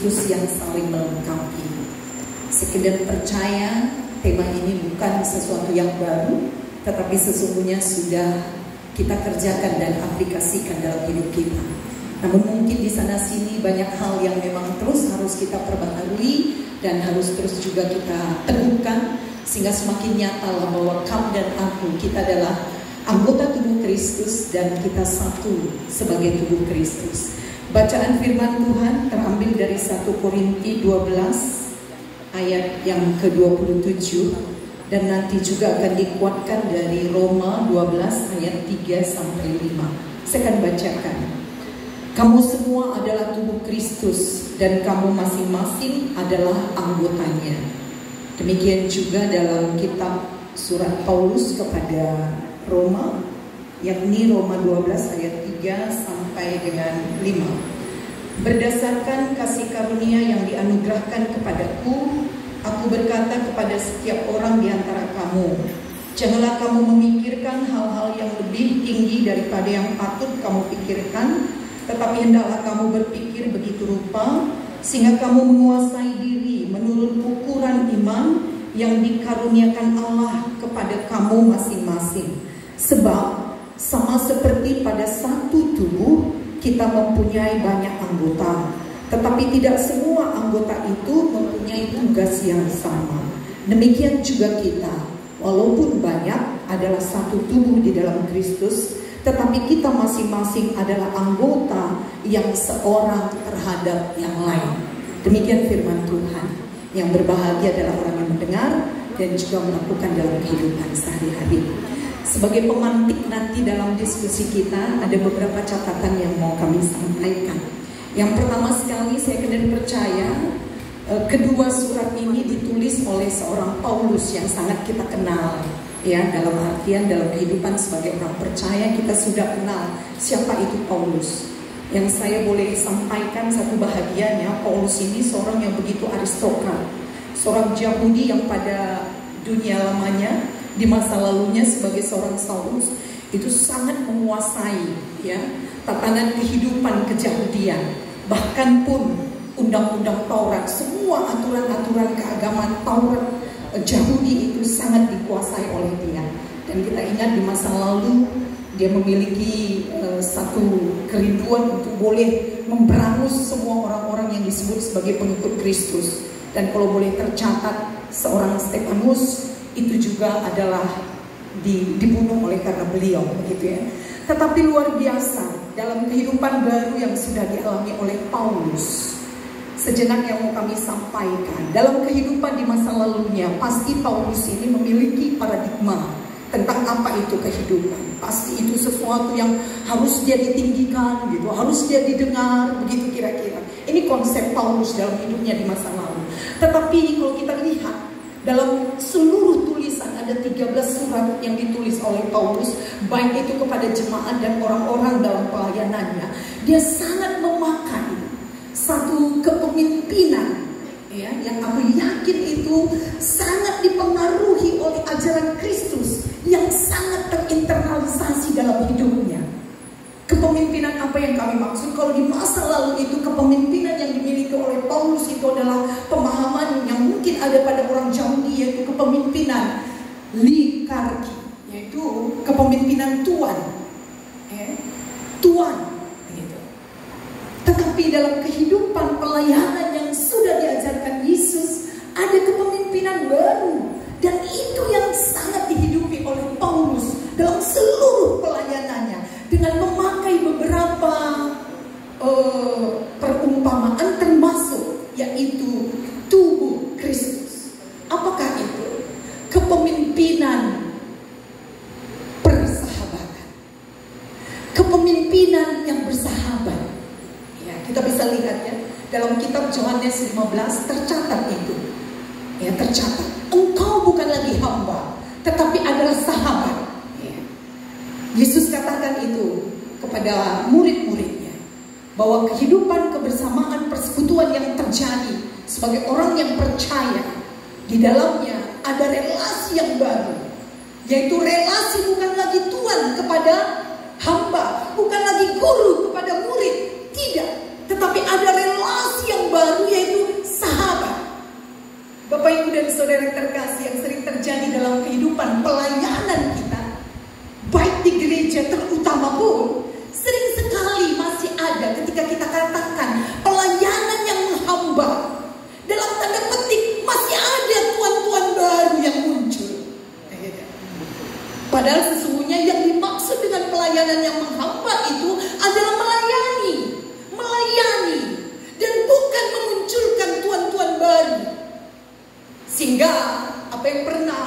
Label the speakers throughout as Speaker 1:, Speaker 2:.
Speaker 1: Kristus yang saling melengkapi. Sekedar percaya tema ini bukan sesuatu yang baru, tetapi sesungguhnya sudah kita kerjakan dan aplikasikan dalam hidup kita. Namun mungkin di sana sini banyak hal yang memang terus harus kita perbaharui dan harus terus juga kita teguhkan, sehingga semakin nyata bahwa kamu dan aku, kita adalah anggota tubuh Kristus dan kita satu sebagai tubuh Kristus. Bacaan firman Tuhan terambil dari 1 Korinti 12 ayat yang ke-27, dan nanti juga akan dikuatkan dari Roma 12 ayat 3 sampai 5. Saya akan bacakan. Kamu semua adalah tubuh Kristus dan kamu masing-masing adalah anggotanya. Demikian juga dalam kitab surat Paulus kepada Roma, yakni Roma 12 ayat 3 sampai dengan 5. Berdasarkan kasih karunia yang dianugerahkan kepadaku, aku berkata kepada setiap orang di antara kamu, janganlah kamu memikirkan hal-hal yang lebih tinggi daripada yang patut kamu pikirkan, tetapi hendaklah kamu berpikir begitu rupa, sehingga kamu menguasai diri menurut ukuran iman yang dikaruniakan Allah kepada kamu masing-masing. Sebab sama seperti pada satu tubuh kita mempunyai banyak anggota, tetapi tidak semua anggota itu mempunyai tugas yang sama. Demikian juga kita, walaupun banyak, adalah satu tubuh di dalam Kristus, tetapi kita masing-masing adalah anggota yang seorang terhadap yang lain. Demikian firman Tuhan. Yang berbahagia adalah orang yang mendengar dan juga melakukan dalam kehidupan sehari-hari. Sebagai pemantik nanti dalam diskusi kita, ada beberapa catatan yang mau kami sampaikan. Yang pertama sekali, saya kena percaya kedua surat ini ditulis oleh seorang Paulus yang sangat kita kenal. Ya, dalam artian dalam kehidupan sebagai orang percaya kita sudah kenal siapa itu Paulus. Yang saya boleh sampaikan satu bahagianya, Paulus ini seorang yang begitu aristokrat, seorang Yahudi yang pada dunia lamanya, di masa lalunya sebagai seorang Saulus, itu sangat menguasai ya tatanan kehidupan keyahudian, bahkan pun undang-undang Taurat, semua aturan-aturan keagamaan Taurat Yahudi itu sangat dikuasai oleh dia. Dan kita ingat di masa lalu dia memiliki satu kerinduan untuk boleh memberangus semua orang-orang yang disebut sebagai pengikut Kristus. Dan kalau boleh tercatat, seorang Stefanus itu juga adalah dibunuh oleh karena beliau, begitu ya. Tetapi luar biasa dalam kehidupan baru yang sudah dialami oleh Paulus. Sejenak yang mau kami sampaikan, dalam kehidupan di masa lalunya, pasti Paulus ini memiliki paradigma tentang apa itu kehidupan. Pasti itu sesuatu yang harus dia ditinggikan, gitu, harus dia didengar, begitu kira-kira. Ini konsep Paulus dalam hidupnya di masa lalu. Tetapi kalau kita lihat dalam seluruh tulisan, ada 13 surat yang ditulis oleh Paulus, baik itu kepada jemaat dan orang-orang dalam pelayanannya. Dia sangat memakai satu kepemimpinan ya, yang aku yakin itu sangat dipengaruhi oleh ajaran Kristus yang sangat terinternalisasi dalam hidupnya. Kepemimpinan apa yang kami maksud? Kalau di masa lalu itu kepemimpinan yang dimiliki oleh Paulus itu adalah pemahaman yang mungkin ada pada orang Yahudi, yaitu kepemimpinan likarki, yaitu kepemimpinan Tuhan ya, Tuhan gitu. Tetapi dalam kehidupan pelayanan yang sudah diajarkan Yesus, ada kepemimpinan baru, dan itu yang sangat dihidupi oleh Paulus dalam seluruh pelayanannya, dengan memakai beberapa perumpamaan, termasuk yaitu tubuh Kristus. Apakah itu? Kepemimpinan persahabatan, kepemimpinan yang bersahabat ya, kita bisa lihat ya dalam kitab Yohanes 15 tercatat itu ya, tercatat engkau bukan lagi hamba tetapi adalah sahabat ya. Yesus katakan itu kepada murid-muridnya, bahwa kehidupan kebersamaan persekutuan yang terjadi sebagai orang yang percaya, di dalamnya ada relasi yang baru, yaitu relasi bukan lagi tuan kepada hamba, bukan lagi guru kepada murid, tidak, tetapi ada relasi yang baru, yaitu kehidupan pelayanan kita, baik di gereja terutama pun, sering sekali masih ada ketika kita katakan pelayanan yang menghamba. Dalam tanda petik masih ada tuan-tuan baru yang muncul. Padahal sesungguhnya yang dimaksud dengan pelayanan yang menghamba itu adalah melayani, dan bukan memunculkan tuan-tuan baru. Sehingga apa yang pernah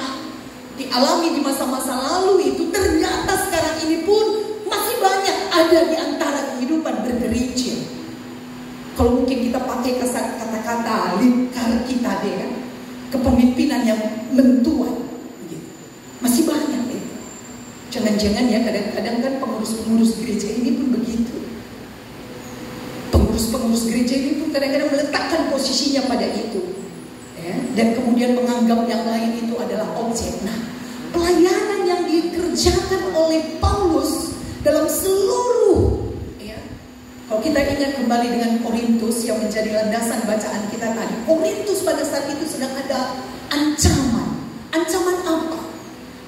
Speaker 1: dialami di masa-masa lalu itu ternyata sekarang ini pun masih banyak ada di antara kehidupan bergereja. Kalau mungkin kita pakai kata-kata lingkar kita deh kan, kepemimpinan yang mentua, masih banyak itu. Jangan-jangan ya kadang-kadang kan pengurus-pengurus gereja ini pun begitu. Pengurus gereja ini pun kadang-kadang meletakkan posisinya pada itu, ya, dan kemudian menganggap yang lain itu adalah objek. Nah, pelayanan yang dikerjakan oleh Paulus dalam seluruh, ya, kalau kita ingat kembali dengan Korintus yang menjadi landasan bacaan kita tadi, Korintus pada saat itu sedang ada ancaman. Ancaman apa?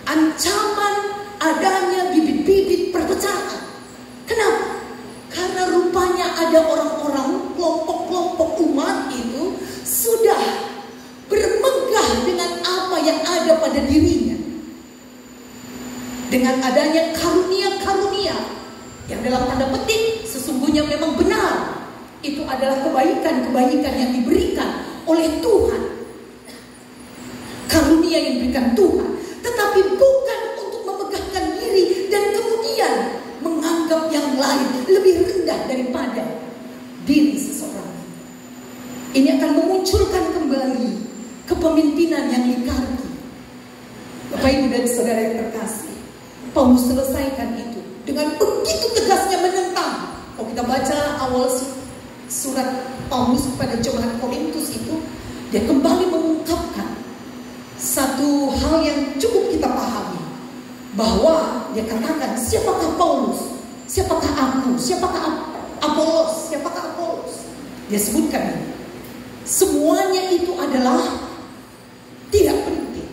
Speaker 1: Ancaman adanya bibit-bibit perpecahan. Kenapa? Karena rupanya ada orang-orang, kelompok-kelompok umat itu sudah bermegah dengan apa yang ada pada dirinya. Dengan adanya karunia-karunia yang dalam tanda petik sesungguhnya memang benar. Itu adalah kebaikan-kebaikan yang diberikan oleh Tuhan. Karunia yang diberikan Tuhan. Tetapi bukan untuk memegahkan diri dan kemudian menganggap yang lain lebih rendah daripada diri seseorang. Ini akan memunculkan kembali kepemimpinan yang likarki. Bapak Ibu dan Saudara yang terkasih, Paulus selesaikan itu dengan begitu tegasnya menentang. Kalau kita baca awal surat Paulus kepada jemaat Korintus itu, dia kembali mengungkapkan satu hal yang cukup kita pahami, bahwa dia katakan, siapakah Paulus? Siapakah aku? Siapakah Apolos? Siapakah Apolos? Dia sebutkan ini. Semuanya itu adalah tidak penting.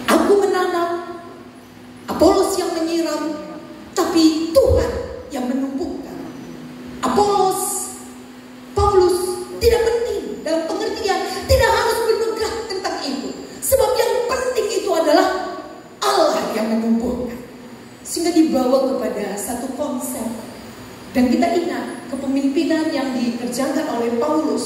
Speaker 1: Aku menanam, Apolos yang menyiram, tapi Tuhan yang menumbuhkan. Apolos, Paulus tidak penting dalam pengertian, tidak harus bermegah tentang itu. Sebab yang penting itu adalah Allah yang menumbuhkan. Sehingga dibawa kepada satu konsep. Dan kita ingat kepemimpinan yang dikerjakan oleh Paulus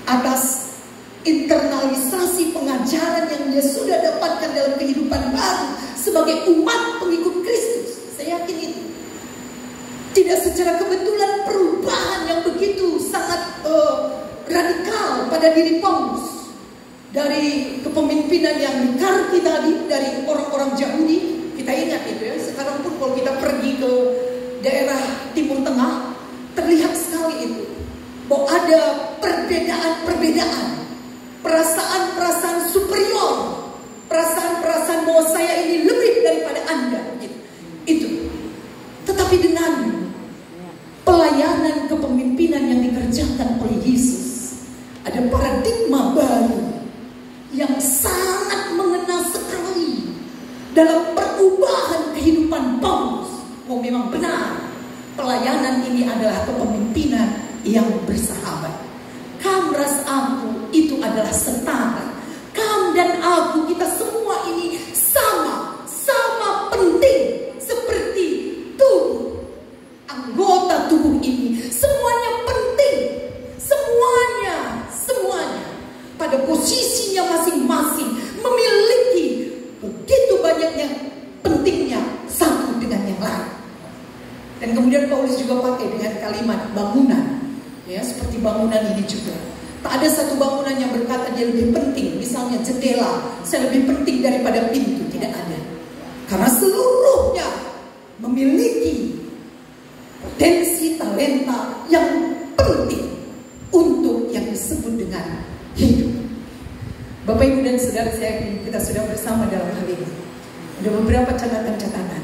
Speaker 1: atas internalisasi pengajaran yang dia sudah dapatkan dalam kehidupan baru sebagai umat pengikut Kristus. Saya yakin itu. Tidak secara kebetulan perubahan yang begitu sangat radikal pada diri Paulus. Dari kepemimpinan yang likarki tadi, dari orang-orang Yahudi. Kita ingat itu ya, sekarang pun kalau kita pergi ke daerah Timur Tengah, terlihat sekali itu bahwa ada perbedaan-perbedaan, perasaan-perasaan superior, perasaan-perasaan bahwa saya ini lebih daripada Anda, gitu. Itu. Tetapi dengan pelayanan kepemimpinan yang dikerjakan oleh Yesus, ada paradigma baru yang sangat mengena sekali dalam perubahan kehidupan Paulus. Oh, memang benar, pelayanan ini adalah kepemimpinan yang bersahabat. Kamu ras aku itu adalah setara. Kamu dan aku, kita semua ini sama penting seperti tubuh. Anggota tubuh ini semuanya penting. Semuanya pada posisinya masing-masing memiliki begitu banyaknya pentingnya satu dengan yang lain. Dan kemudian Paulus juga pakai dengan kalimat bangunan, ya, seperti bangunan ini juga. Tak ada satu bangunan yang berkata dia lebih penting. Misalnya jendela, saya lebih penting daripada pintu. Tidak ada. Karena seluruhnya memiliki potensi talenta yang penting untuk yang disebut dengan hidup. Bapak Ibu dan Saudara, saya yakin kita sudah bersama dalam hal ini. Ada beberapa catatan-catatan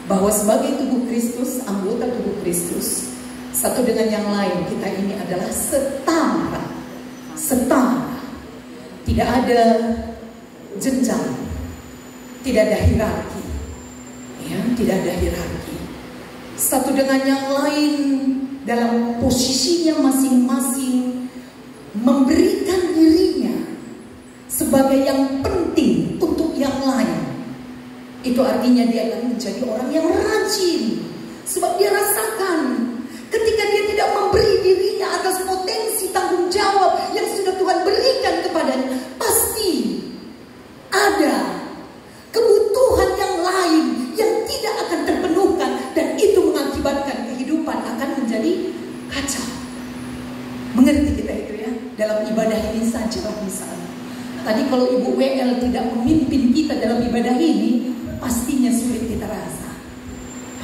Speaker 1: bahwa sebagai tubuh Kristus, anggota tubuh Kristus, satu dengan yang lain, kita ini adalah setara. Tidak ada jenjang, tidak ada hierarki, ya, tidak ada hierarki. Satu dengan yang lain dalam posisinya masing-masing memberikan dirinya sebagai yang penting untuk yang lain. Itu artinya dia akan menjadi orang yang rajin, sebab dia rasakan ketika dia tidak memberi dirinya atas potensi tanggung jawab yang sudah Tuhan berikan kepadanya, pasti ada kebutuhan yang lain yang tidak akan terpenuhkan, dan itu mengakibatkan kehidupan akan menjadi kacau. Mengerti kita itu ya? Dalam ibadah ini saja misalnya. Tadi kalau Ibu WL tidak memimpin kita dalam ibadah ini, pastinya sulit kita rasa.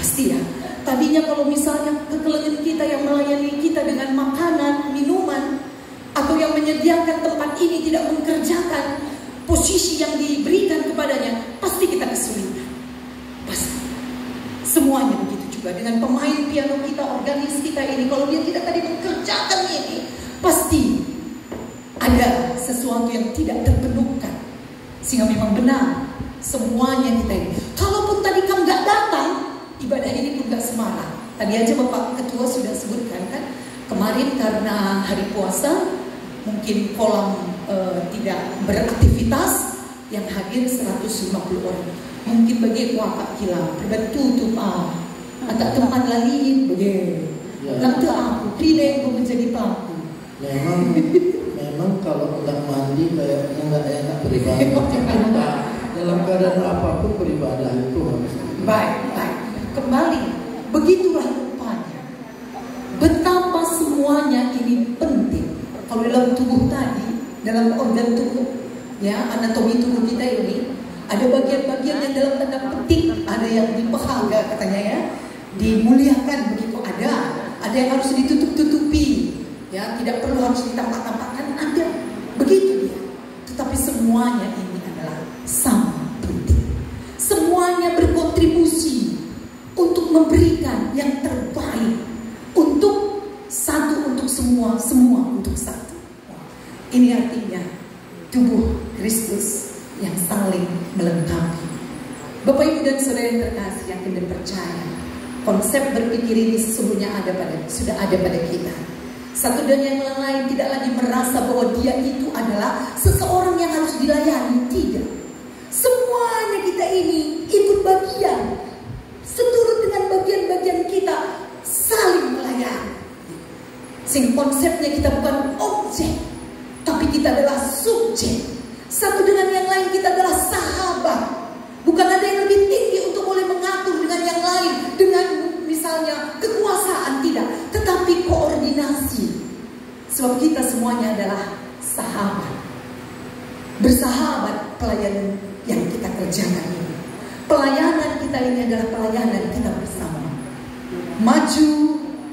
Speaker 1: Pasti ya. Tadinya kalau misalnya kekelengan kita yang melayani kita dengan makanan, minuman, atau yang menyediakan tempat ini tidak mengerjakan posisi yang diberikan kepadanya, pasti kita kesulitan. Pasti. Semuanya begitu juga dengan pemain piano kita, organis kita ini. Kalau dia tidak tadi mengerjakan ini, pasti ada sesuatu yang tidak terpenuhkan. Sehingga memang benar semuanya kita ini. Kalaupun tadi kamu nggak datang, ibadah ini pun gak semangat. Tadi aja Bapak Ketua sudah sebutkan kan, kemarin karena hari puasa mungkin kolam tidak beraktivitas, yang hadir 150 orang. Mungkin bagi Pak Kila berbentuk atau teman lain begitu. Lalu aku pilih menjadi pelaku.
Speaker 2: Memang kalau nggak mandi kayaknya nggak enak beribadah. Dalam keadaan apapun beribadah itu harus.
Speaker 1: Baik. Kembali, begitulah rupanya betapa semuanya ini penting. Kalau dalam tubuh tadi, dalam organ tubuh, ya, anatomi tubuh kita ini ada bagian-bagian yang dalam tanda petik, ada yang di paha katanya ya, dimuliakan begitu, ada yang harus ditutup-tutupi, ya, tidak perlu harus ditampak-tampakkan, ada begitu dia. Tetapi semuanya ini adalah sama penting, semuanya berkontribusi untuk memberikan yang terbaik, untuk satu untuk semua, semua untuk satu. Ini artinya tubuh Kristus yang saling melengkapi. Bapak Ibu dan Saudara yang terkasih, yang kita percaya, konsep berpikir ini sesungguhnya sudah ada pada kita. Satu dan yang lain tidak lagi merasa bahwa dia itu adalah seseorang yang harus dilayani, tidak. Semuanya kita ini ikut bagian, seturut dengan bagian-bagian kita saling melayani. Sehingga konsepnya kita bukan objek, tapi kita adalah subjek. Satu dengan yang lain kita adalah sahabat. Bukan ada yang lebih tinggi untuk boleh mengatur dengan yang lain, dengan misalnya kekuasaan, tidak, tetapi koordinasi. Sebab kita semuanya adalah sahabat. Bersahabat pelayanan yang kita kerjakan ini. Pelayanan kita ini adalah pelayanan kita bersama. Maju,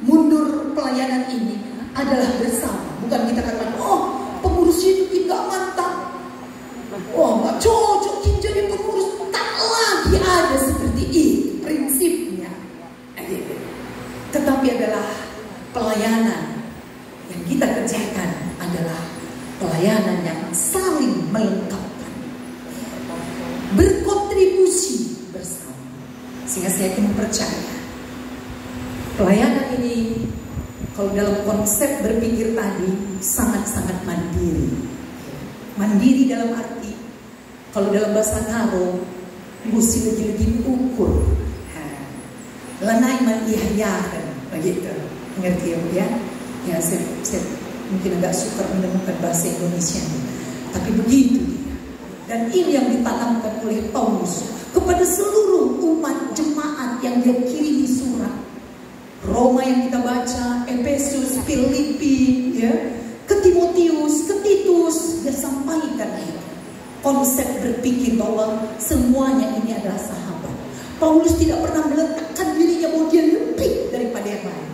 Speaker 1: mundur pelayanan ini adalah bersama. Bukan kita katakan, oh pengurus itu tidak mantap, oh nggak cocok jadi pengurus. Tak lagi ada seperti itu prinsipnya. Tetapi adalah pelayanan yang kita kerjakan adalah pelayanan yang saling melengkapkan, berkontribusi bersama. Sehingga saya yakin percaya pelayanan ini, kalau dalam konsep berpikir tadi, sangat-sangat mandiri. Mandiri dalam arti, kalau dalam bahasa Karo, mesti lagi-lagi ukur, lanai mandihayakan, begitu. Mengerti ya? Ya, saya mungkin agak suka menemukan bahasa Indonesia, tapi begitu dia. Dan ini yang ditanamkan oleh Paulus kepada seluruh umat jemaat yang dia kirimi surat. Roma yang kita baca, Efesus, Filipi, ya, ke Timotius, ke Titus, dia sampaikan itu. Konsep berpikir bahwa semuanya ini adalah sahabat. Paulus tidak pernah meletakkan dirinya bahwa dia lebih daripada yang lain.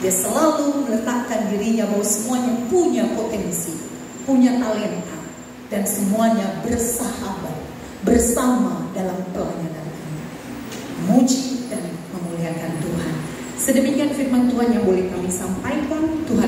Speaker 1: Dia selalu meletakkan dirinya bahwa semuanya punya potensi, punya talenta, dan semuanya bersahabat bersama dalam pelayanan ini. Memuji dan memuliakan Tuhan. Sedemikian firman Tuhan yang boleh kami sampaikan. Tuhan